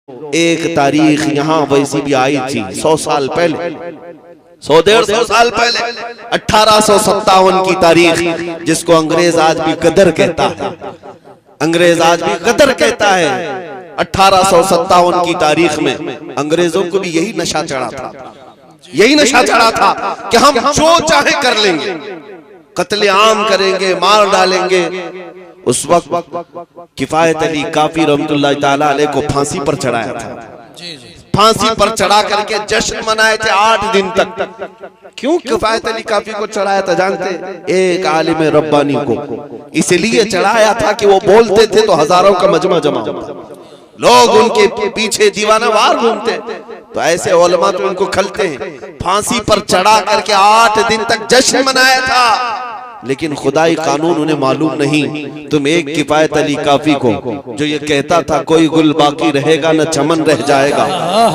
एक तारीख यहाँ वैसी भी आई थी 100 साल पहले, 100-150 साल पहले, 1857 की तारीख, जिसको अंग्रेज आज भी गदर कहता है। अंग्रेज आज भी गदर कहता है। 1857 की तारीख में अंग्रेजों को भी यही नशा चढ़ा था, यही नशा चढ़ा था कि हम जो चाहे कर लेंगे, कत्ले आम करेंगे, मार डालेंगे। उस वक्त किफायत अली काफी रहमतुल्लाह ताला अलैह को फांसी पर चढ़ाया था। फांसी पर चढ़ा करके जश्न मनाए थे 8 दिन तक। क्यों किफायत अली काफी को चढ़ाया था जानते? एक आलिम रब्बानी को इसलिए चढ़ाया था कि वो बोलते थे तो हजारों का मजमा जमा होता, लोग उनके पीछे दीवाना वार घूमते, तो ऐसे उलमा तो उनको खलते हैं। फांसी पर चढ़ा करके 8 दिन तक जश्न मनाया था, लेकिन खुदाई कानून उन्हें मालूम नहीं। तुम एक किफायत अली काफी को जो ये कहता था कोई गुल बाकी रहेगा न चमन रह जाएगा,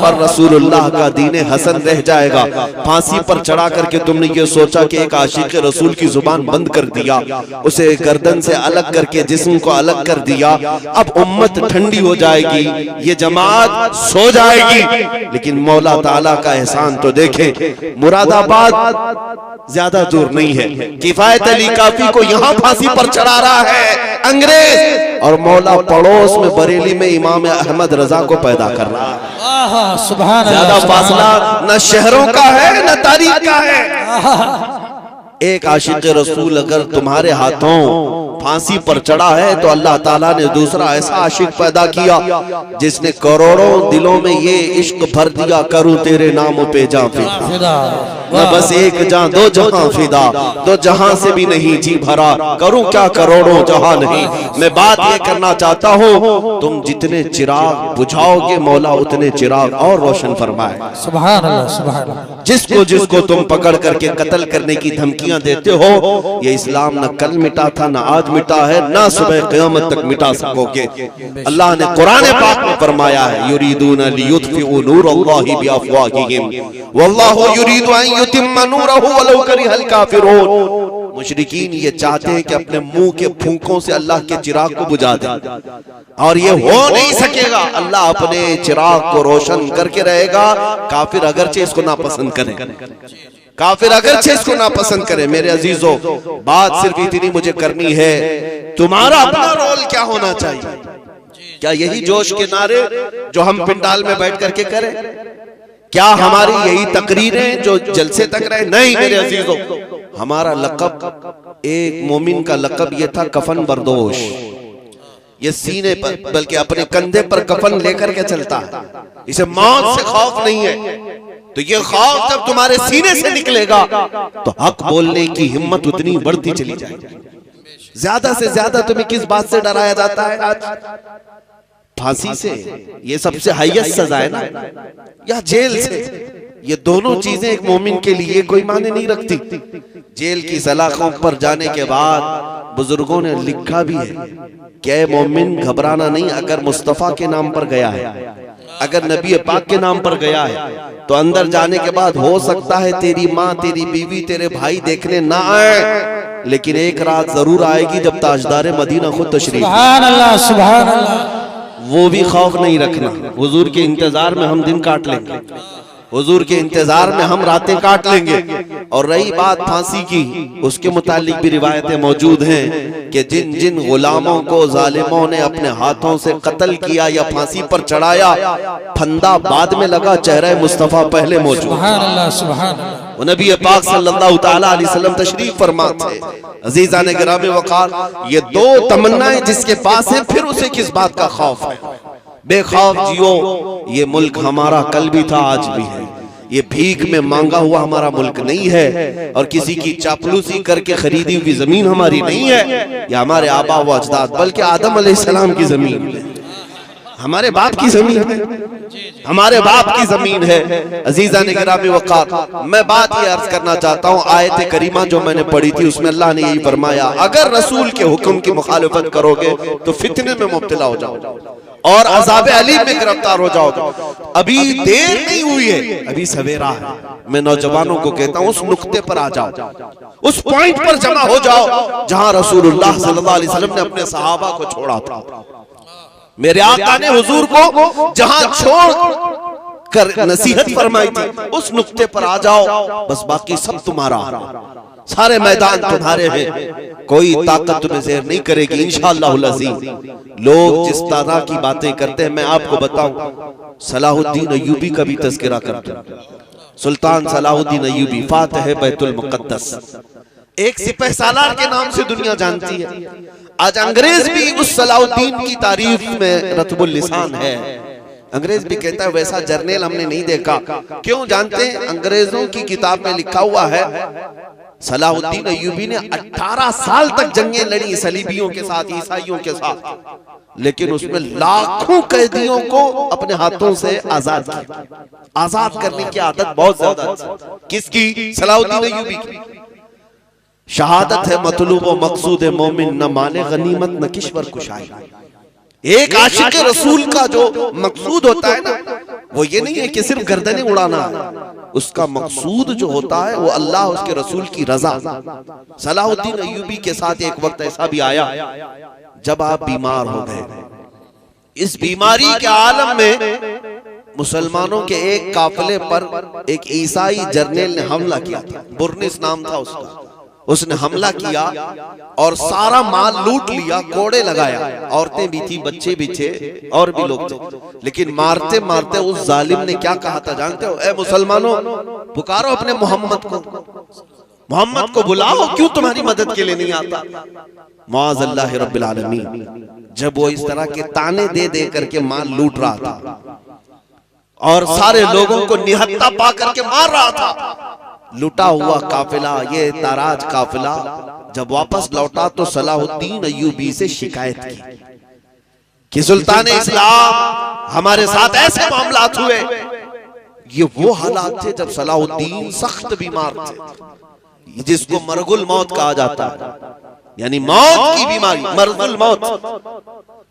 पर रसूलुल्लाह का दीन हसन रह जाएगा, फांसी पर चढ़ा करके तुमने ये सोचा कि एक आशिक रसूल की जुबान बंद कर दिया, उसे गर्दन से अलग करके जिस्म को अलग कर दिया। अब उम्मत ठंडी हो जाएगी, ये जमात सो जाएगी। लेकिन मौला ताला का एहसान तो देखें, मुरादाबाद ज्यादा दूर नहीं है, किफायत अली काफी को यहाँ फांसी पर चढ़ा रहा है अंग्रेज, और मौला पड़ोस में बरेली में इमाम अहमद रजा को पैदा कर रहा है। सुभान अल्लाह। ज्यादा फासला न शहरों का है न तारीख का है। एक आशिक रसूल अगर तुम्हारे हाथों फांसी पर चढ़ा है तो अल्लाह ताला ने दूसरा ऐसा आशिक पैदा किया जिसने करोड़ों दिलों में ये इश्क भर दिया, करूं तेरे नाम पे जां फिदा, न बस एक जां दो जहां फिदा, दो जहां से भी नहीं जी भरा, करूं क्या करोड़ों जहां नहीं। मैं बात ये करना चाहता हूँ, तुम जितने चिराग बुझाओगे मौला उतने चिराग और रोशन फरमाए। सुभान अल्लाह, सुभान अल्लाह। जिसको जिसको तुम पकड़ करके कत्ल करने की धमकियां देते हो, ये इस्लाम न कल मिटा था न आज मिटा है, ना सुबह क़यामत तक मिटा सकोगे। अल्लाह ने कुरान पाक में फरमाया है, युरीदूना लियुत्फिउ नूरल्लाहि बिअफ़वाहिहिम वल्लाहु युरीदु अन युतिम्मा नूरहु वलौ करिहल काफिरून। मुशरिकीन ये चाहते हैं कि अपने मुंह के फूंकों से अल्लाह के चिराग को बुझा दें, और ये हो नहीं सकेगा। अल्लाह अपने चिराग को रोशन करके रहेगा, काफिर अगरचे इसको नापसंद करें, काफिर अगरचे इसको नापसंद करें। मेरे अजीजों, बात सिर्फ इतनी मुझे करनी है, तुम्हारा अपना रोल क्या होना चाहिए? क्या यही जोश के नारे जो हम पिंडाल में बैठ करके करें? क्या हमारी यही तकरीरें जो जलसे तक रहे? नहीं मेरे अजीजों, हमारा लक़ब, एक मोमिन का लक़ब ये था कफन बरदोश। ये सीने पर बल्कि अपने कंधे पर कफन लेकर के चलता है, इसे मौत से खौफ नहीं है। तो ये खौफ जब तुम्हारे सीने से निकलेगा तो हक बोलने की हिम्मत उतनी बढ़ती चली जाएगी। ज्यादा से ज्यादा तुम्हें किस बात से डराया जाता है आज? फांसी से, ये सबसे हाईएस्ट सजा है ना, या जेल से। ये दोनों चीजें एक मोमिन के लिए कोई माने नहीं रखती। जेल की सलाखों पर जाने के बाद बुजुर्गों ने लिखा भी है कि मोमिन घबराना नहीं, अगर मुस्तफा के नाम पर गया है, अगर नबी पाक के नाम पर गया है, तो अंदर जाने के बाद हो सकता है तेरी माँ, तेरी बीवी, तेरे भाई देखने ना आए, लेकिन एक रात जरूर आएगी जब ताजदार मदीना खुद तशरीफ। सुभान अल्लाह, सुभान अल्लाह। वो भी खौफ नहीं रखना, हुजूर के इंतजार में हम दिन काट लेंगे, हुजूर के इंतजार में हम रातें काट लेंगे। और रही बात फांसी की, उसके मुतालिक भी रिवायतें मौजूद हैं कि जिन जिन गुलामों को जालिमों ने अपने हाथों से कत्ल किया या फांसी पर चढ़ाया, फंदा बाद में लगा, चेहरा मुस्तफा पहले मौजूद। सुभान अल्लाह, सुभान अल्लाह। वो नबी पाक सल्लल्लाहु तआला अलैहि वसल्लम तशरीफ फरमा थे। अजीजान गिरामी वक़ार, ये दो तमन्नाएं जिसके पास है, फिर उसे किस बात का खौफ है? बेखौफ जियो। ये मुल्क हमारा कल भी था, आज भी है। ये भीख में मांगा हुआ हमारा मुल्क नहीं है, और किसी की चापलूसी करके खरीदी हुई जमीन हमारी नहीं है। ये हमारे आबा व अजदाद, बल्कि आदम अलैहिस्सलाम की जमीन है, हमारे बाप की जमीन है, हमारे बाप की जमीन है। अजीजान गिरामी वक़ार, मैं बात ये अर्ज करना चाहता हूँ, आयत करीमा जो मैंने पढ़ी थी उसमें अल्लाह ने यही फरमाया, अगर रसूल के हुक्म की मुखालिफत करोगे तो फितने में मुब्तला हो जाओ और अज़ाब अलीम में गिरफ्तार हो जाओगे। अभी देर नहीं हुई है, अभी सवेरा है। मैं नौजवानों को कहता हूँ, उस नुक्ते पर आ जाओ, उस पॉइंट पर जमा हो जाओ जहां रसूलुल्लाह सल्लल्लाहु अलैहि वसल्लम ने अपने सहाबा को छोड़ा था। मेरे आका ने हुजूर को जहां छोड़ कर नसीहत फरमाई थी उस नुक्ते पर आ जाओ, बस बाकी सब तुम्हारा, सारे मैदान तुम्हारे हैं, कोई ताकत तुम्हें ज़ेर नहीं करेगी इंशाअल्लाहुल अज़ीज़। लोग जिस तरह की बातें करते हैं, मैं आपको बताऊं, सलाहुद्दीन अय्यूबी का भी तज़किरा करते हैं। सुल्तान सलाहुद्दीन अय्यूबी फातिह बैतुल मुक़द्दस, एक सिपहसालार के नाम से दुनिया जानती है। आज अंग्रेज भी उस सलाहुद्दीन की तारीफ में रत्बुल लिसान है। अंग्रेज भी कहता है वैसा जर्नल हमने नहीं देखा। क्यों जानते हैं? अंग्रेजों की किताब में लिखा हुआ है सलाहुद्दीन अय्यूबी ने 18 साल तक जंगें लड़ी सलीबियों के साथ, ईसाइयों के साथ, लेकिन उसमें लाखों कैदियों को अपने हाथों से आजाद किया। आजाद करने की आदत बहुत ज्यादा किसकी? सलाहुद्दीन अय्यूबी की। शहादत है मतलूब व मकसूद मोमिन, न माले गनीमत न किश्वर कुशाई। एक आशिक रसूल का जो मकसूद होता है ना, वो ये नहीं है कि सिर्फ गर्दनें उड़ाना है, उसका मकसूद जो होता है वो अल्लाह उसके रसूल की रजा। सलाहुद्दीन अय्यूबी के साथ एक वक्त ऐसा भी आया जब आप बीमार हो गए। इस बीमारी के आलम में मुसलमानों के एक काफिले पर एक ईसाई जर्नल ने हमला किया था, बुरनिस नाम था उसका। उसने हमला किया और सारा माल लूट लिया, कोड़े लगाया, औरतें भी थी, बच्चे भी थे और भी लोग थे। लेकिन मारते मारते उस जालिम ने क्या कहा था जानते हो? ए मुसलमानों, पुकारो अपने मोहम्मद को बुलाओ, क्यों तुम्हारी मदद के लिए नहीं आता? मुआज़ल्लाहि रब्बिल आलमीन। जब वो इस तरह के ताने दे दे करके माल लूट रहा था और सारे लोगों को निहत्ता पा करके मार रहा था, लुटा हुआ काफिला, ये ताराज काफिला जब वापस लौटा तो सलाहुद्दीन अय्यूबी से शिकायत की कि सुल्तान इस्लाम हमारे साथ ऐसे मामलात हुए। ये वो हालात थे जब सलाहुद्दीन सख्त बीमार थे, जिसको मरगुल मौत कहा जाता है, यानी मौत की बीमारी, मरगुल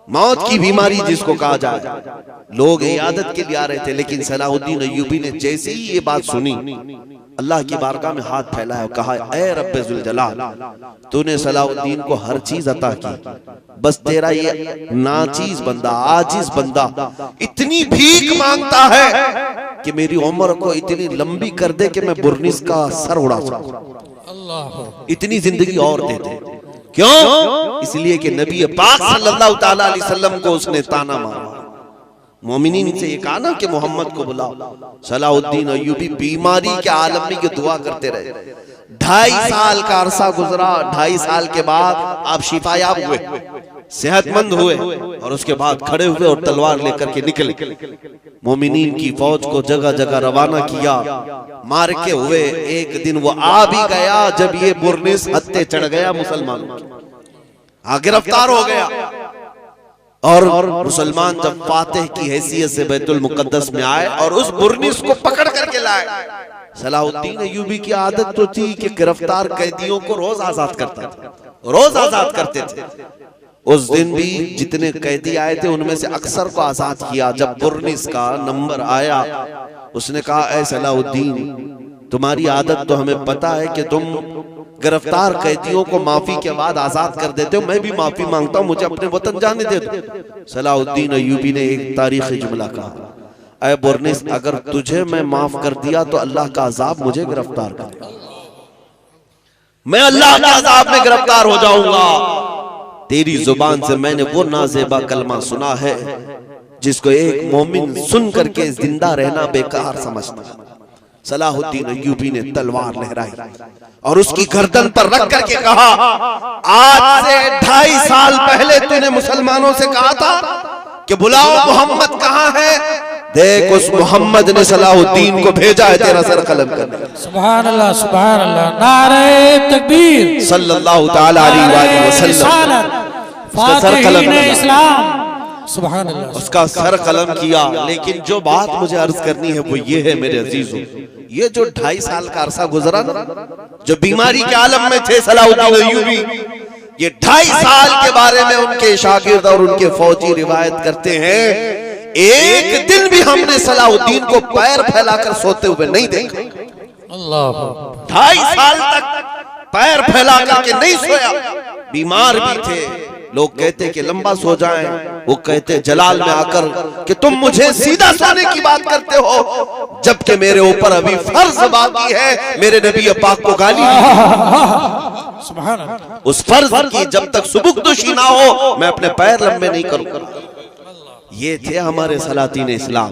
मौत की बीमारी जिसको कहा जाए। लोग इयादत के लिए आ रहे थे, लेकिन सलाहुद्दीन अय्यूबी ने जैसे ही ये बात सुनी, अल्लाह की बारगाह में हाथ फैलाया और कहा, ऐ रब्बे जुल जलाल, तूने सलाहुद्दीन को हर चीज अता की, बस तेरा ये नाचीज बंदा, आजिज बंदा इतनी भीख मांगता है कि मेरी उम्र को इतनी लंबी कर दे कि मैं बुरनिस का सर उड़ा सकूं, इतनी जिंदगी और दे दे। क्यों? इसलिए कि नबी पाक सल्लल्लाहु ताला अलैहि वसल्लम को उसने ताना मारा। मोमिनीन से ये कहा ना कि मोहम्मद को बुलाओ। सलाहुद्दीन अय्यूबी बीमारी के आलम में ये दुआ करते रहे। 2.5 साल का अरसा गुजरा। 2.5 साल के बाद आप शिफायाब हुए, सेहतमंद हुए, और उसके बाद खड़े हुए और तलवार लेकर के निकले। मोमिनीन की फौज को जगह जगह रवाना किया, मार के हुए। एक दिन वो आ भी गया जब ये बुरनिस हत्ते चढ़ गया मुसलमानों की, गिरफ्तार हो गया। और मुसलमान जब फातिह की हैसियत से बैतुल मुक़द्दस में आए और उस बुरनिस को पकड़ करके लाए। सलाहुद्दीन अय्यूबी की आदत तो थी कि गिरफ्तार कैदियों को रोज आजाद करता था, रोज आजाद करते थे। उस दिन भी जितने कैदी आए थे उनमें से अक्सर को आजाद किया। जब बुरनिस का नंबर आया, उसने कहा, ऐ सलाहुद्दीन, तुम्हारी आदत तो हमें पता है कि तुम गिरफ्तार कैदियों को माफी के बाद आजाद कर देते हो, मैं भी माफी मांगता हूं, मुझे अपने वतन जाने दे दो। सलाहुद्दीन अय्यूबी ने एक तारीखी जुमला कहा, ऐ बुरनिस, अगर तुझे मैं माफ कर दिया तो अल्लाह का अजाब मुझे गिरफ्तार कर, मैं अल्लाह के अजाब में गिरफ्तार हो जाऊंगा। तेरी जुबान से मैंने वो नाजेबा कलमा सुना है जिसको एक मोमिन सुन करके जिंदा रहना बेकार समझता। सलाहुद्दीन अय्यूबी ने तलवार लहराई और उसकी गर्दन पर रख करके कहा, आज से 2.5 साल पहले तूने मुसलमानों से कहा था कि बुलाओ मोहम्मद कहाँ है, देख उस मोहम्मद ने सलाहुद्दीन को भेजा है तेरा सर कलम करने। सुभान अल्लाह, सुभान अल्लाह, नारे तकबीर, सल्लल्लाहु ताला अलैहि वसल्लम, उसका सर कलम इस्लाम, सुभान अल्लाह, उसका सर कलम किया। लेकिन जो बात मुझे अर्ज करनी है वो ये है मेरे अजीजों, ये जो 2.5 साल का अरसा गुजरा ना, जो बीमारी के आलम में थे सलाहुद्दीन अय्यूबी, ये 2.5 साल के बारे में उनके शागिर्द और उनके फौजी रिवायत करते हैं, एक दिन भी हमने सलाहुद्दीन को पैर फैलाकर सोते हुए नहीं देखा। अल्लाह, 2.5 साल तक पैर फैला करके नहीं सोया। बीमार भी थे, लोग कहते कि लंबा सो जाएं, वो कहते जलाल में आकर कि तुम मुझे सीधा सोने की बात करते हो, जबकि मेरे ऊपर अभी फर्ज बाकी है। मेरे नबी पाक को गाली उस फर्ज की जब तक सुबुकदोशी ना हो मैं अपने पैर लंबे नहीं करूंगा। ये थे हमारे सलातीन इस्लाम।